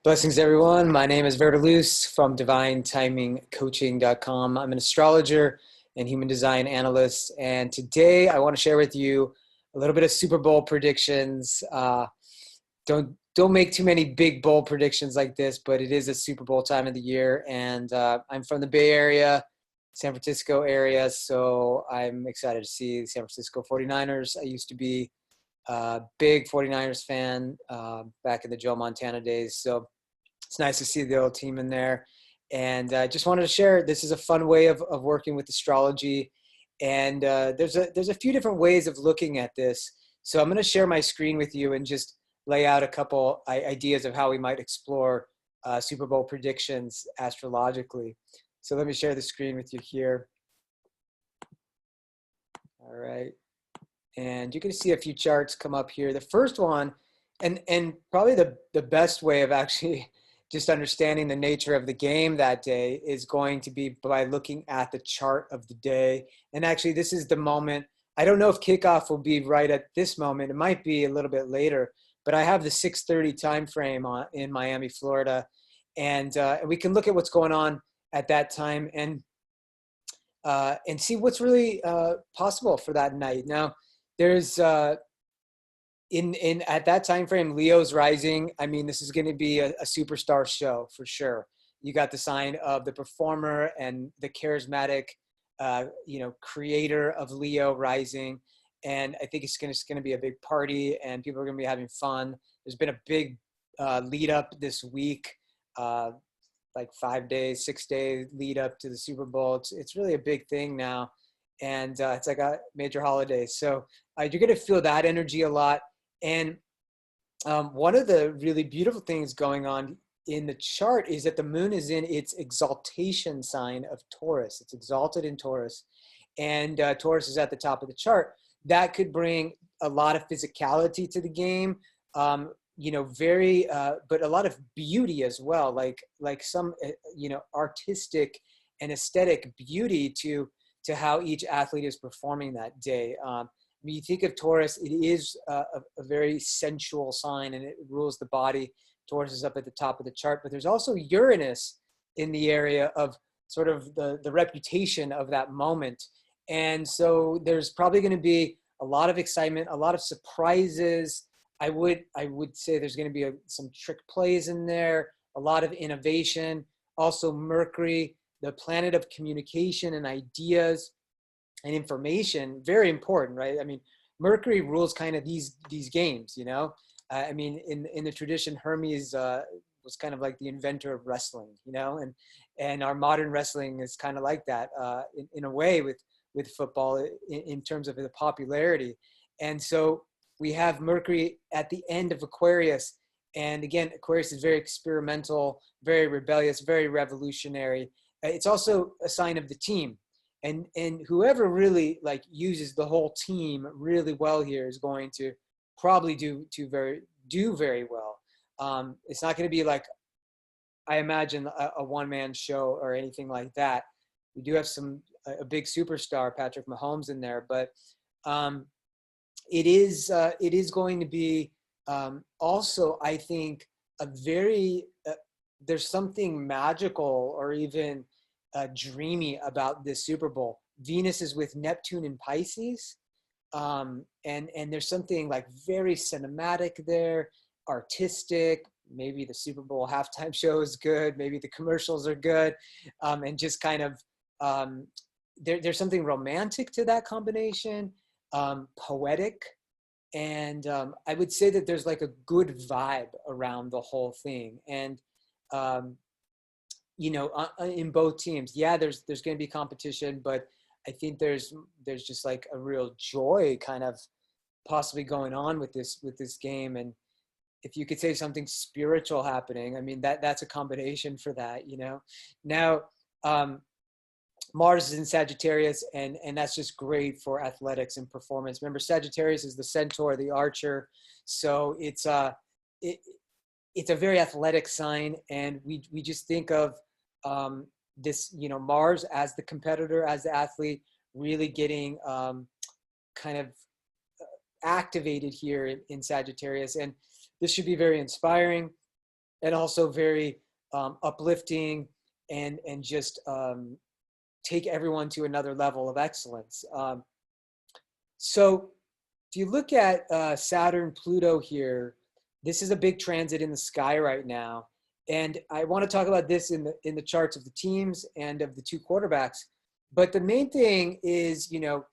Blessings, everyone. My name is Verdelus from DivineTimingCoaching.com. I'm an astrologer and human design analyst. And today I want to share with you a little bit of Super Bowl predictions. Don't make too many big bold predictions like this, but it is a Super Bowl time of the year. And I'm from the Bay Area, San Francisco area. So I'm excited to see the San Francisco 49ers. I used to be a big 49ers fan back in the Joe Montana days. So it's nice to see the old team in there. And I just wanted to share, this is a fun way of working with astrology. And there's a few different ways of looking at this. So I'm going to share my screen with you and just lay out a couple ideas of how we might explore Super Bowl predictions astrologically. So let me share the screen with you here. All right. And you can see a few charts come up here. The first one, and probably the best way of actually just understanding the nature of the game that day is going to be by looking at the chart of the day. And actually, this is the moment. I don't know if kickoff will be right at this moment. It might be a little bit later, but I have the 6:30 time frame in Miami, Florida. And we can look at what's going on at that time and see what's really possible for that night. Now, there's in at that time frame, Leo's rising. I mean, this is going to be a superstar show for sure. You got the sign of the performer and the charismatic, creator of Leo rising, and I think it's going to be a big party, and people are going to be having fun. There's been a big lead up this week, like 5 days, 6 days lead up to the Super Bowl. It's really a big thing now, and it's like a major holiday. So you're going to feel that energy a lot. And one of the really beautiful things going on in the chart is that the moon is in its exaltation sign of Taurus. It's exalted in Taurus, and Taurus is at the top of the chart. That could bring a lot of physicality to the game, but a lot of beauty as well, like some, artistic and aesthetic beauty to how each athlete is performing that day. When you think of Taurus, it is a very sensual sign, and it rules the body. Taurus is up at the top of the chart, but there's also Uranus in the area of sort of the reputation of that moment. And so there's probably going to be a lot of excitement, a lot of surprises. I would say there's going to be some trick plays in there, a lot of innovation. Also Mercury, the planet of communication and ideas and information, very important, right? I mean, Mercury rules kind of these games, in the tradition, Hermes was kind of like the inventor of wrestling, and our modern wrestling is kind of like that in a way with football in terms of the popularity. And so we have Mercury at the end of Aquarius. And again, Aquarius is very experimental, very rebellious, very revolutionary. It's also a sign of the team. And whoever really uses the whole team really well here is going to probably do very well. It's not going to be like, I imagine, a one-man show or anything like that. We do have a big superstar, Patrick Mahomes, in there, but it is going to be also, I think, there's something magical or even dreamy about this Super Bowl. Venus is with Neptune in Pisces, and there's something like very cinematic there, artistic. Maybe the Super Bowl halftime show is good. Maybe the commercials are good, and just kind of there's something romantic to that combination, poetic, and I would say that there's like a good vibe around the whole thing. And in both teams, there's going to be competition, but I think there's just like a real joy kind of possibly going on with this game. And if you could say something spiritual happening, I mean, that's a combination for that, Now, Mars is in Sagittarius, and that's just great for athletics and performance. Remember, Sagittarius is the centaur, the archer. So it's a very athletic sign, and we just think of this, Mars as the competitor, as the athlete, really getting kind of activated here in Sagittarius. And this should be very inspiring. and also very uplifting and just take everyone to another level of excellence. So if you look at Saturn, Pluto here, this is a big transit in the sky right now. And I want to talk about this in the charts of the teams and of the two quarterbacks. But the main thing is, you know,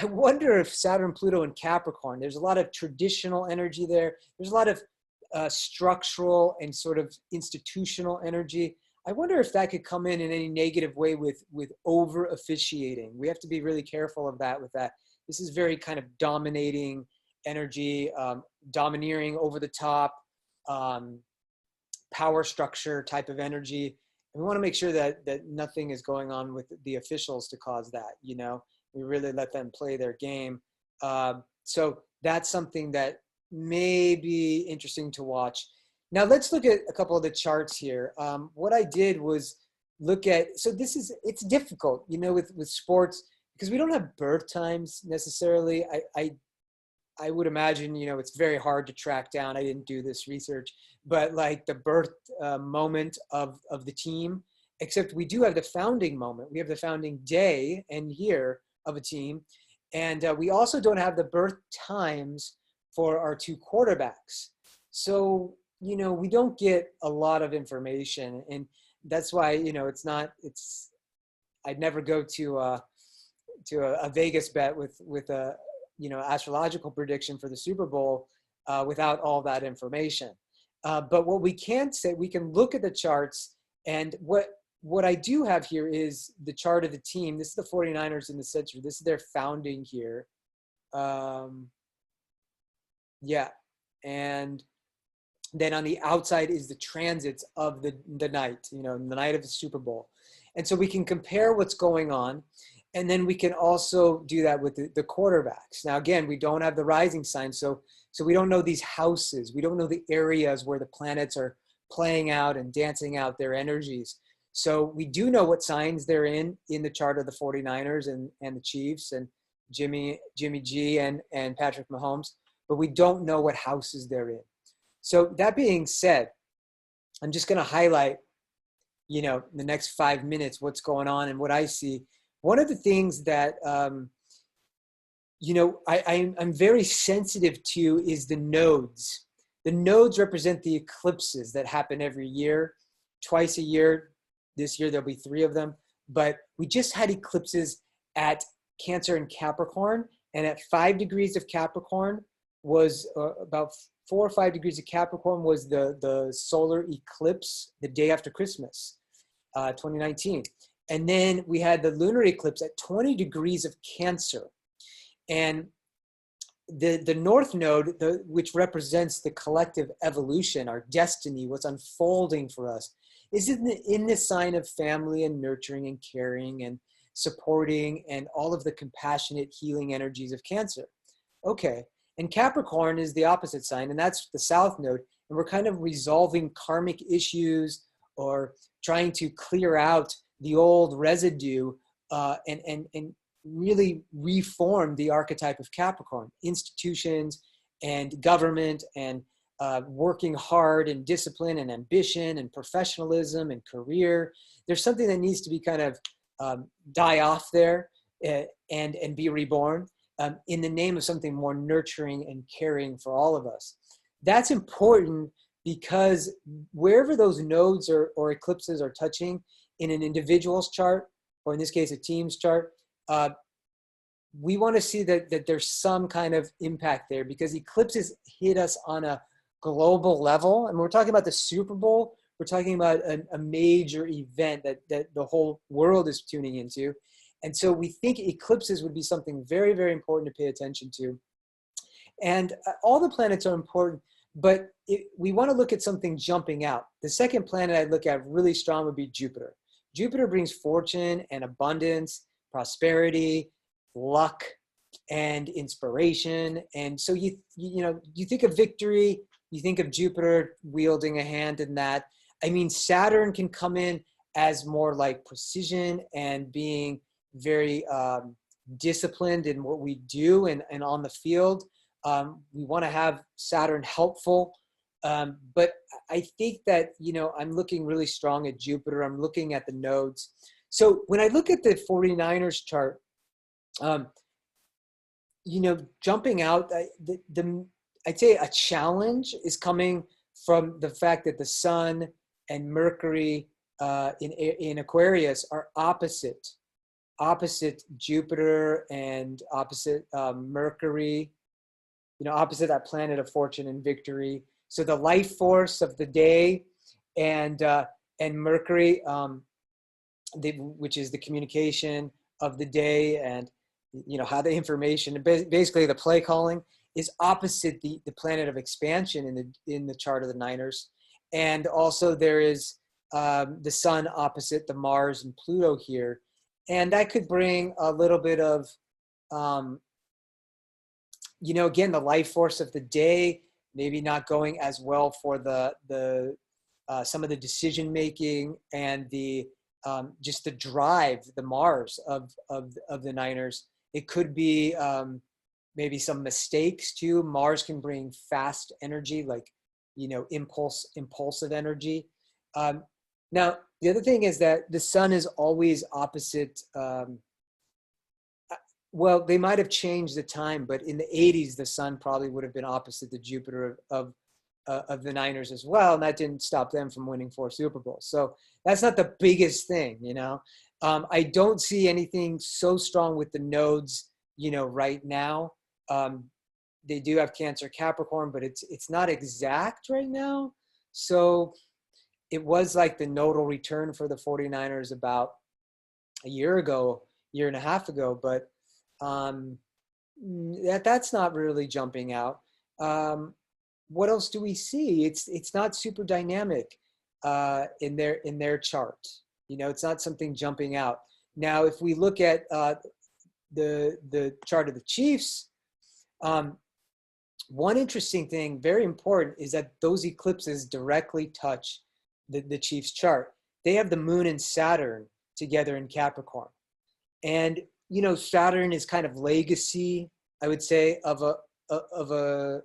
I wonder if Saturn, Pluto, and Capricorn, there's a lot of traditional energy there. There's a lot of structural and sort of institutional energy. I wonder if that could come in any negative way with over officiating. We have to be really careful of that with that. This is very kind of dominating energy, domineering, over the top, power structure type of energy. And we want to make sure that nothing is going on with the officials to cause that, you know. We really let them play their game. So that's something that may be interesting to watch. Now let's look at a couple of the charts here. What I did was look at, so it's difficult, you know, with sports, because we don't have birth times necessarily. I would imagine, you know, it's very hard to track down. I didn't do this research, but like the birth moment of the team, except we do have the founding moment. We have the founding day and year of a team. And we also don't have the birth times for our two quarterbacks. So, you know, we don't get a lot of information. And that's why, you know, I'd never go to a Vegas bet with a, you know, astrological prediction for the Super Bowl without all that information. But what we can say, we can look at the charts, and what I do have here is the chart of the team. This is the 49ers in the center. This is their founding here. Yeah. And then on the outside is the transits of the night, you know, the night of the Super Bowl. And so we can compare what's going on. And then we can also do that with the quarterbacks. Now, again, we don't have the rising sign. So we don't know these houses. We don't know the areas where the planets are playing out and dancing out their energies. So we do know what signs they're in the chart of the 49ers and the Chiefs and Jimmy G and Patrick Mahomes, but we don't know what houses they're in. So that being said, I'm just going to highlight, you know, the next 5 minutes, what's going on and what I see. One of the things that, you know, I'm very sensitive to is the nodes. The nodes represent the eclipses that happen every year, twice a year. This year, there'll be 3 of them. But we just had eclipses at Cancer and Capricorn. And at 5 degrees of Capricorn was about 4 or 5 degrees of Capricorn was the solar eclipse the day after Christmas, 2019. And then we had the lunar eclipse at 20 degrees of Cancer. And the North Node, which represents the collective evolution, our destiny, what's unfolding for us, is in the sign of family and nurturing and caring and supporting and all of the compassionate healing energies of Cancer. Okay. And Capricorn is the opposite sign, and that's the South Node. And we're kind of resolving karmic issues or trying to clear out the old residue and really reform the archetype of Capricorn, institutions and government and working hard and discipline and ambition and professionalism and career. There's something that needs to be kind of die off there and be reborn in the name of something more nurturing and caring for all of us. That's important because wherever those nodes or eclipses are touching in an individual's chart, or in this case, a team's chart, we want to see that there's some kind of impact there, because eclipses hit us on a global level. And we're talking about the Super Bowl. We're talking about a major event that the whole world is tuning into. And so we think eclipses would be something very, very important to pay attention to. And all the planets are important, but we want to look at something jumping out. The second planet I'd look at really strong would be Jupiter. Jupiter brings fortune and abundance, prosperity, luck, and inspiration. And so you think of victory, you think of Jupiter wielding a hand in that. I mean, Saturn can come in as more like precision and being very disciplined in what we do and on the field. We want to have Saturn helpful. But I think that, I'm looking really strong at Jupiter. I'm looking at the nodes. So when I look at the 49ers chart, jumping out, I'd say a challenge is coming from the fact that the Sun and Mercury in Aquarius are opposite Jupiter and opposite Mercury, opposite that planet of fortune and victory. So the life force of the day and Mercury, which is the communication of the day, and how the information, basically the play calling, is opposite the planet of expansion in the chart of the Niners. And also there is the Sun opposite the Mars and Pluto here. And that could bring a little bit of, again, the life force of the day, maybe not going as well for the some of the decision making and the just the drive, the Mars of the Niners. It could be maybe some mistakes too. Mars can bring fast energy, like impulsive energy. Now, the other thing is that the Sun is always opposite. Well, they might have changed the time, but in the 80s, the Sun probably would have been opposite the Jupiter of the Niners as well, and that didn't stop them from winning 4 Super Bowls. So that's not the biggest thing, I don't see anything so strong with the nodes, right now. They do have Cancer Capricorn, but it's not exact right now. So it was like the nodal return for the 49ers about a year and a half ago, but that's not really jumping out. What else do we see? It's not super dynamic in their chart. It's not something jumping out. Now, if we look at the chart of the Chiefs, one interesting thing, very important, is that those eclipses directly touch the Chiefs chart. They have the Moon and Saturn together in Capricorn. And, Saturn is kind of legacy, I would say, of a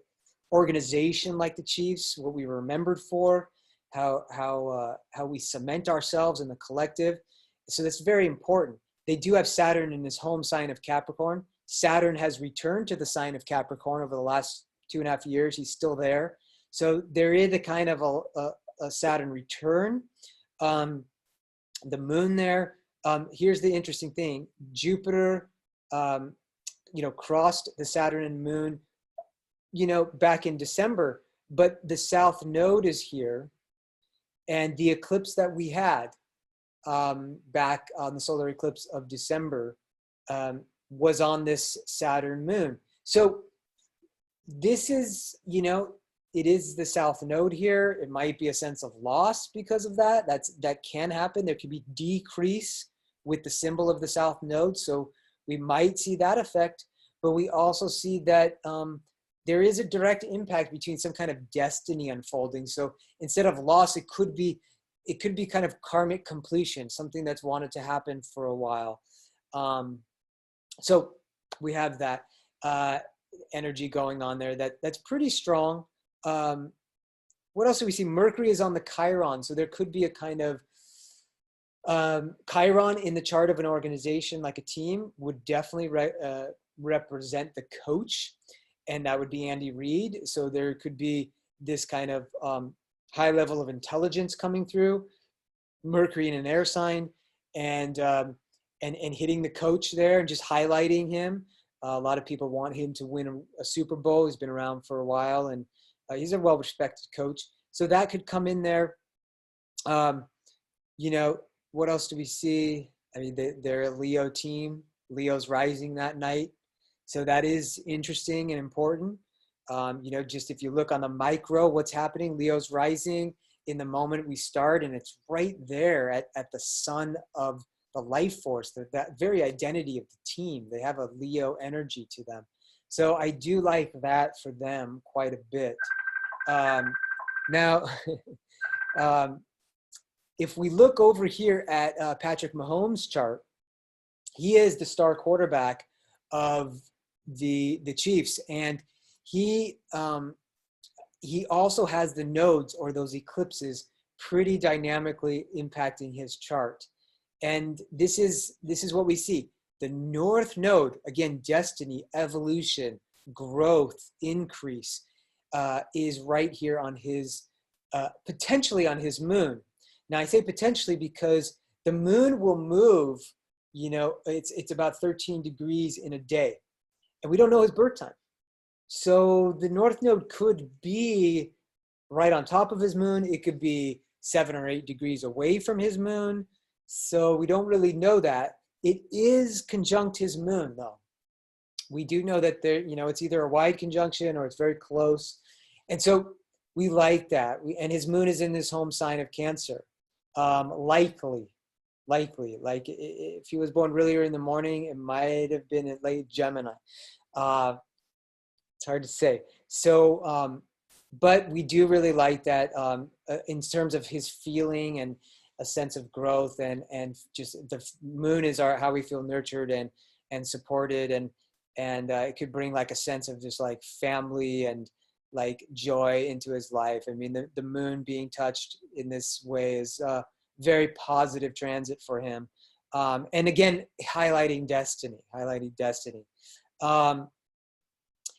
organization like the Chiefs, what we were remembered for, how we cement ourselves in the collective. So that's very important. They do have Saturn in his home sign of Capricorn. Saturn has returned to the sign of Capricorn over the last 2.5 years. He's still there. So there is a kind of a Saturn return. The Moon there. Here's the interesting thing. Jupiter, crossed the Saturn and Moon, back in December, but the South Node is here. And the eclipse that we had back on the solar eclipse of December was on this Saturn Moon. So this is, it is the South Node here. It might be a sense of loss because of that. That can happen. There could be decrease with the symbol of the South Node. So we might see that effect, but we also see that there is a direct impact between some kind of destiny unfolding. So instead of loss, it could be kind of karmic completion, something that's wanted to happen for a while. So we have that energy going on there. That's pretty strong. What else do we see? Mercury is on the Chiron, so there could be a kind of Chiron in the chart of an organization, like a team, would definitely represent the coach, and that would be Andy Reid. So there could be this kind of high level of intelligence coming through. Mercury in an air sign, and hitting the coach there and just highlighting him. A lot of people want him to win a Super Bowl. He's been around for a while, and he's a well-respected coach. So that could come in there. What else do we see? I mean, they're a Leo team. Leo's rising that night. So that is interesting and important. Just if you look on the micro, what's happening, Leo's rising in the moment we start, and it's right there at the sun of the life force, that very identity of the team. They have a Leo energy to them. So I do like that for them quite a bit. Now, if we look over here at Patrick Mahomes' chart, he is the star quarterback of the Chiefs, and he he also has the nodes or those eclipses pretty dynamically impacting his chart. And this is what we see. The North Node, again, destiny, evolution, growth, increase, is right here on his, potentially on his moon. Now I say potentially because the moon will move, it's about 13 degrees in a day. And we don't know his birth time. So the North Node could be right on top of his moon. It could be 7 or 8 degrees away from his moon. So we don't really know that. It is conjunct his moon, though. We do know that there, it's either a wide conjunction or it's very close. And so we like that. And his moon is in this home sign of Cancer. Likely, like if he was born really early in the morning, it might have been in late Gemini. It's hard to say. So, but we do really like that in terms of his feeling and a sense of growth, and just the moon is how we feel nurtured and supported, and it could bring like a sense of just like family and like joy into his life. I mean, the moon being touched in this way is a very positive transit for him. And again, highlighting destiny.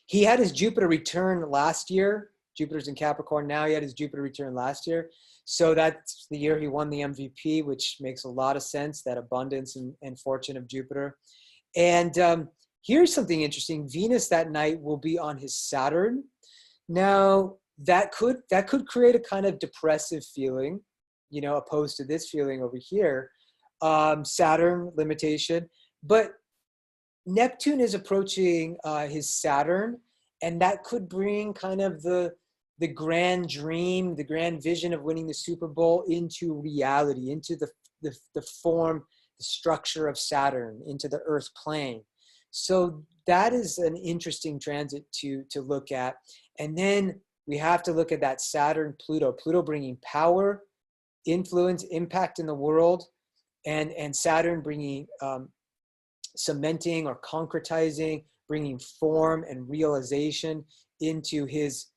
He had his Jupiter return last year. Jupiter's in Capricorn now. He had his Jupiter return last year. So that's the year he won the MVP, which makes a lot of sense, that abundance and fortune of Jupiter. And here's something interesting. Venus that night will be on his Saturn. Now, that could create a kind of depressive feeling, opposed to this feeling over here. Saturn, limitation. But Neptune is approaching his Saturn, and that could bring kind of the grand dream, the grand vision of winning the Super Bowl into reality, into the form, the structure of Saturn, into the Earth plane. So that is an interesting transit to look at. And then we have to look at that Saturn-Pluto. Pluto bringing power, influence, impact in the world, and Saturn bringing cementing or concretizing, bringing form and realization into his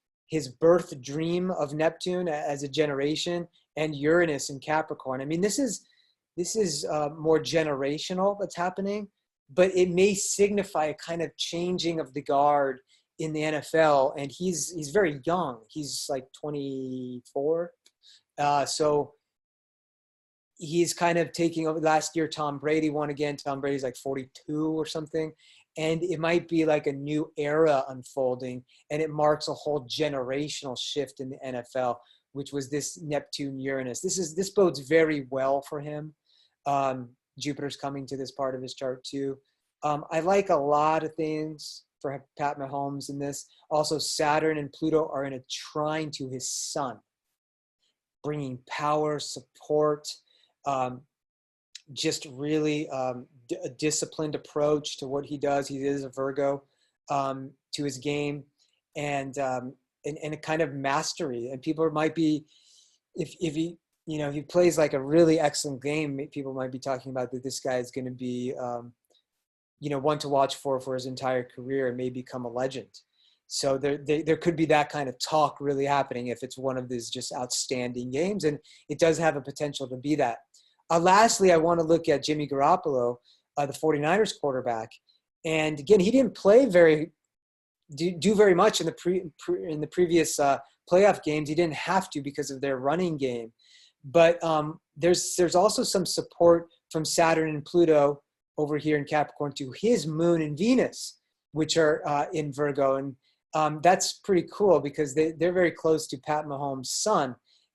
birth dream of Neptune as a generation, and Uranus in Capricorn. I mean, this is more generational that's happening, but it may signify a kind of changing of the guard in the NFL. And he's very young. He's like 24. So he's kind of taking over. Last year, Tom Brady won again. Tom Brady's like 42 or something. And it might be like a new era unfolding, and it marks a whole generational shift in the NFL, which was this Neptune-Uranus. This bodes very well for him. Jupiter's coming to this part of his chart too. I like a lot of things for Pat Mahomes in this. Also, Saturn and Pluto are in a trine to his sun, bringing power, support, just really a disciplined approach to what he does. He is a Virgo, to his game, and a kind of mastery. And people might be, if he plays like a really excellent game, people might be talking about that this guy is going to be, one to watch for his entire career and may become a legend. So there could be that kind of talk really happening if it's one of these just outstanding games, and it does have a potential to be that. Lastly, I want to look at Jimmy Garoppolo, the 49ers quarterback. And again, he didn't play do very much in the previous playoff games. He didn't have to because of their running game. But there's also some support from Saturn and Pluto over here in Capricorn to his moon and Venus, which are in Virgo. And that's pretty cool because they're very close to Pat Mahomes' son.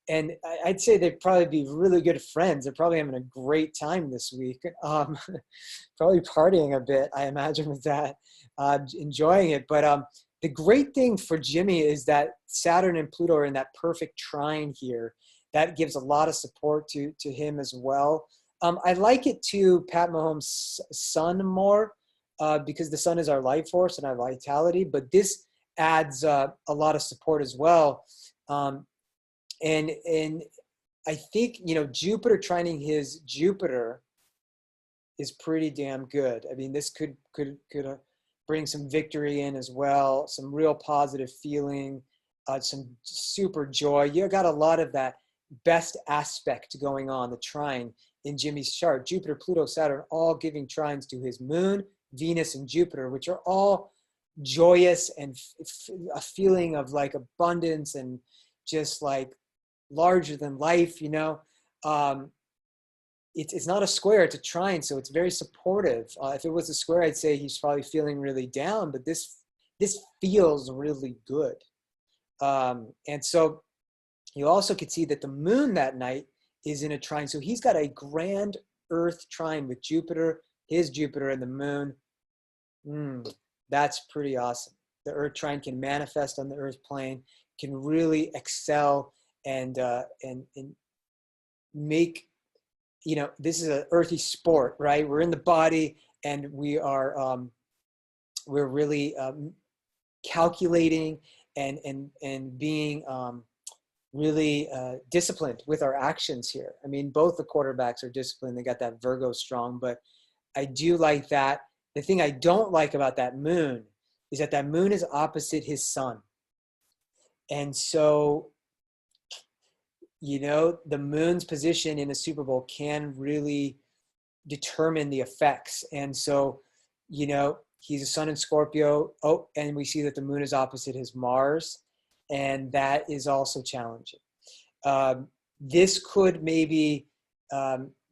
And I'd say they'd probably be really good friends. They're probably having a great time this week. Probably partying a bit, I imagine, with that, enjoying it. But the great thing for Jimmy is that Saturn and Pluto are in that perfect trine here. That gives a lot of support to him as well. I like it to Pat Mahomes' son more because the sun is our life force and our vitality. But this adds a lot of support as well. And I think, Jupiter trining his Jupiter is pretty damn good. I mean, this could bring some victory in as well, some real positive feeling. some super joy. You got a lot of that best aspect going on, the trine in Jimmy's chart. Jupiter, Pluto, Saturn, all giving trines to his moon, Venus, and Jupiter, which are all joyous and a feeling of like abundance and just like larger than life, you know. It's not a square, it's a trine, so it's very supportive. If it was a square, I'd say he's probably feeling really down, but this feels really good. And so you also could see that the moon that night is in a trine. So he's got a grand Earth trine with Jupiter, his Jupiter, and the moon. That's pretty awesome. The Earth trine can manifest on the Earth plane, can really excel and make, you know, this is an earthy sport, right? We're in the body and we are, we're really calculating and being really disciplined with our actions here. I mean, both the quarterbacks are disciplined. They got that Virgo strong, but I do like that. The thing I don't like about that moon is that that moon is opposite his sun. And so, you know, the moon's position in the Super Bowl can really determine the effects. And so, you know, he's a sun in Scorpio. Oh, and we see that the moon is opposite his Mars. And that is also challenging. This could maybe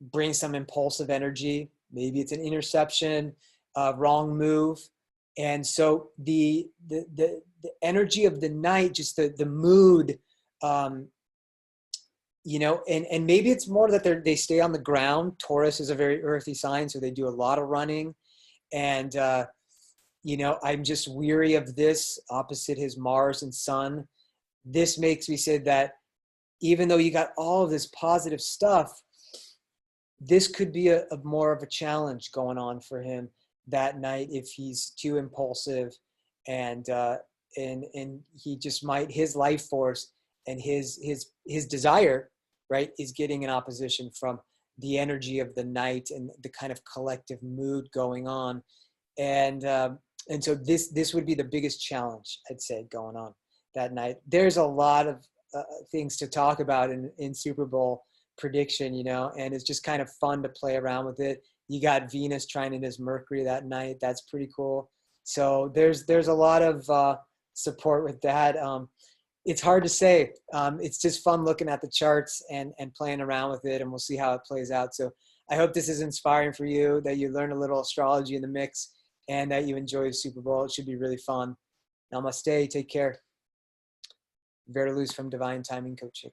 bring some impulsive energy. Maybe it's an interception, wrong move. And so the energy of the night, just the mood, you know, and maybe it's more that they stay on the ground. Taurus is a very earthy sign, so they do a lot of running. And, you know, I'm just weary of this opposite his Mars and Sun. This makes me say that even though you got all of this positive stuff, this could be a more of a challenge going on for him that night if he's too impulsive and he just might, his life force and his desire, right, is getting in opposition from the energy of the night and the kind of collective mood going on. And so this would be the biggest challenge, I'd say, going on that night. There's a lot of things to talk about in Super Bowl prediction, you know, and it's just kind of fun to play around with it. You got Venus trining his Mercury that night. That's pretty cool. So there's a lot of support with that. It's hard to say. It's just fun looking at the charts and playing around with it, and we'll see how it plays out. So I hope this is inspiring for you, that you learn a little astrology in the mix, and that you enjoy the Super Bowl. It should be really fun. Namaste. Take care. Verdeluz from Divine Timing Coaching.